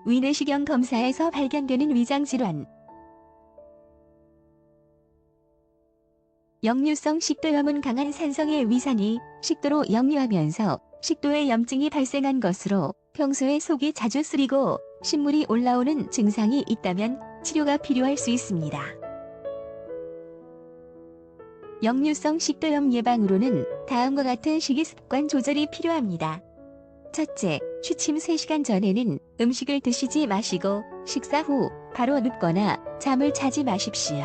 위내시경 검사에서 발견되는 위장질환. 역류성 식도염은 강한 산성의 위산이 식도로 역류하면서 식도에 염증이 발생한 것으로 평소에 속이 자주 쓰리고 신물이 올라오는 증상이 있다면 치료가 필요할 수 있습니다. 역류성 식도염 예방으로는 다음과 같은 식이습관 조절이 필요합니다. 첫째, 취침 3시간 전에는 음식을 드시지 마시고 식사 후 바로 눕거나 잠을 자지 마십시오.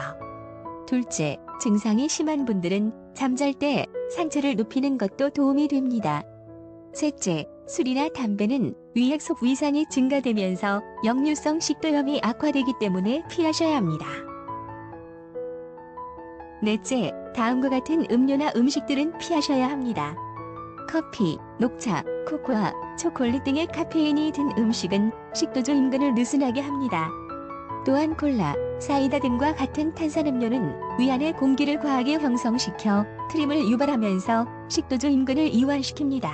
둘째, 증상이 심한 분들은 잠잘 때 상체를 눕히는 것도 도움이 됩니다. 셋째, 술이나 담배는 위액 속 위산이 증가되면서 역류성 식도염이 악화되기 때문에 피하셔야 합니다. 넷째, 다음과 같은 음료나 음식들은 피하셔야 합니다. 커피, 녹차, 코코아, 초콜릿 등의 카페인이 든 음식은 식도조 인근을 느슨하게 합니다. 또한 콜라, 사이다 등과 같은 탄산음료는 위안의 공기를 과하게 형성시켜 트림을 유발하면서 식도조 인근을 이완시킵니다.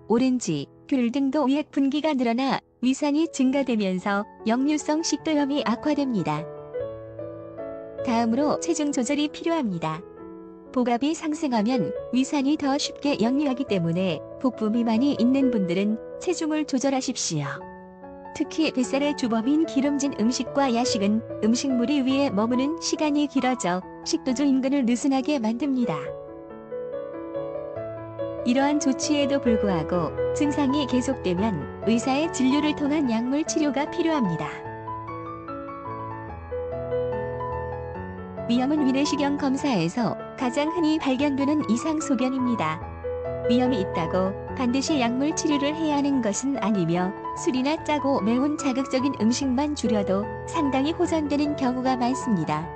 오렌지, 귤 등도 위액 분기가 늘어나 위산이 증가되면서 역류성 식도염이 악화됩니다. 다음으로 체중 조절이 필요합니다. 복압이 상승하면 위산이 더 쉽게 역류하기 때문에 복부 비만이 있는 분들은 체중을 조절하십시오. 특히 뱃살의 주범인 기름진 음식과 야식은 음식물이 위에 머무는 시간이 길어져 식도조 인근을 느슨하게 만듭니다. 이러한 조치에도 불구하고 증상이 계속되면 의사의 진료를 통한 약물 치료가 필요합니다. 위염은 위내시경 검사에서 가장 흔히 발견되는 이상소견입니다. 위염이 있다고 반드시 약물 치료를 해야 하는 것은 아니며 술이나 짜고 매운 자극적인 음식만 줄여도 상당히 호전되는 경우가 많습니다.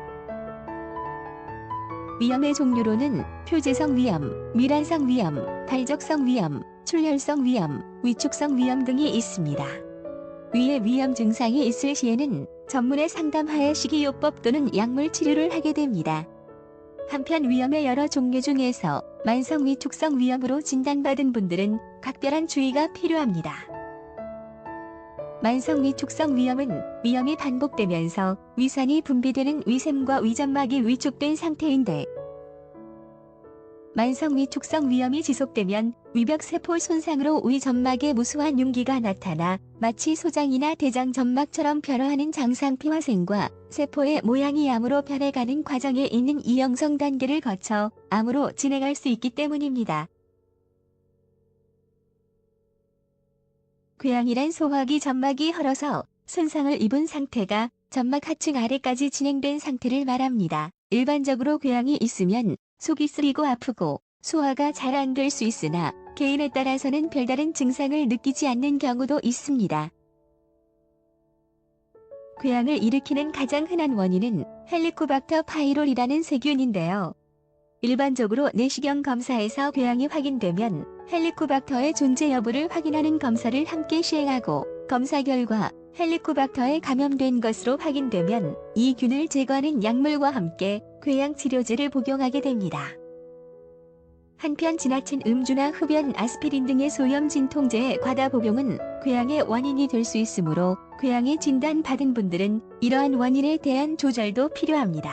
위염의 종류로는 표재성 위염, 미란성 위염, 발적성 위염, 출혈성 위염, 위축성 위염 등이 있습니다. 위의 위염 증상이 있을 시에는 전문의 상담하에 식이요법 또는 약물 치료를 하게 됩니다. 한편 위염의 여러 종류 중에서 만성 위축성 위염으로 진단받은 분들은 각별한 주의가 필요합니다. 만성 위축성 위염은 위염이 반복되면서 위산이 분비되는 위샘과 위점막이 위축된 상태인데, 만성 위축성 위염이 지속되면 위벽세포 손상으로 위점막에 무수한 융기가 나타나 마치 소장이나 대장점막처럼 변화하는 장상피화생과 세포의 모양이 암으로 변해가는 과정에 있는 이형성 단계를 거쳐 암으로 진행할 수 있기 때문입니다. 궤양이란 소화기 점막이 헐어서 손상을 입은 상태가 점막 하층 아래까지 진행된 상태를 말합니다. 일반적으로 궤양이 있으면 속이 쓰리고 아프고 소화가 잘 안 될 수 있으나 개인에 따라서는 별다른 증상을 느끼지 않는 경우도 있습니다. 궤양을 일으키는 가장 흔한 원인은 헬리코박터 파이롤이라는 세균인데요. 일반적으로 내시경 검사에서 궤양이 확인되면 헬리코박터의 존재 여부를 확인하는 검사를 함께 시행하고, 검사 결과 헬리코박터에 감염된 것으로 확인되면 이 균을 제거하는 약물과 함께 궤양 치료제를 복용하게 됩니다. 한편 지나친 음주나 흡연, 아스피린 등의 소염 진통제의 과다 복용은 궤양의 원인이 될 수 있으므로 궤양이 진단받은 분들은 이러한 원인에 대한 조절도 필요합니다.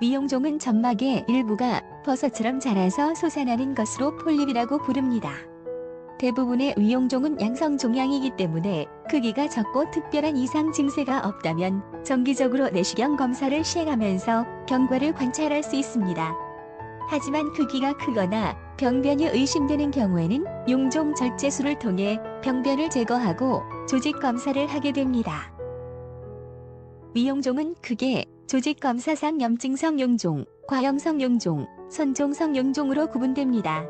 위용종은 점막의 일부가 버섯처럼 자라서 솟아나는 것으로 폴립이라고 부릅니다. 대부분의 위용종은 양성 종양이기 때문에 크기가 적고 특별한 이상 증세가 없다면 정기적으로 내시경 검사를 시행하면서 경과를 관찰할 수 있습니다. 하지만 크기가 크거나 병변이 의심되는 경우에는 용종 절제술을 통해 병변을 제거하고 조직 검사를 하게 됩니다. 위용종은 크게 조직검사상 염증성 용종, 과형성 용종, 선종성 용종으로 구분됩니다.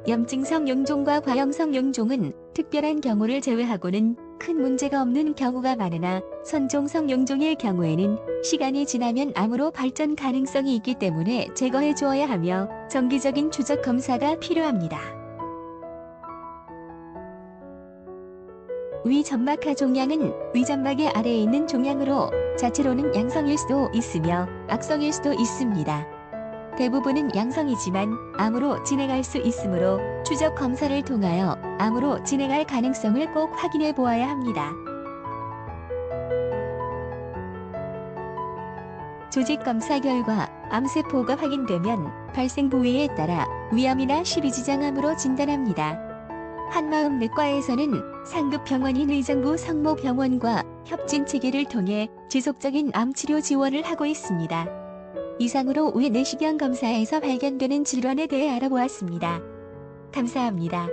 염증성 용종과 과형성 용종은 특별한 경우를 제외하고는 큰 문제가 없는 경우가 많으나, 선종성 용종의 경우에는 시간이 지나면 암으로 발전 가능성이 있기 때문에 제거해 주어야 하며 정기적인 추적 검사가 필요합니다. 위점막하 종양은 위점막의 아래에 있는 종양으로 자체로는 양성일 수도 있으며 악성일 수도 있습니다. 대부분은 양성이지만 암으로 진행할 수 있으므로 추적 검사를 통하여 암으로 진행할 가능성을 꼭 확인해 보아야 합니다. 조직 검사 결과 암세포가 확인되면 발생 부위에 따라 위암이나 십이지장암으로 진단합니다. 한마음내과에서는 상급 병원인 의정부 성모병원과 협진 체계를 통해 지속적인 암치료 지원을 하고 있습니다. 이상으로 위 내시경 검사에서 발견되는 질환에 대해 알아보았습니다. 감사합니다.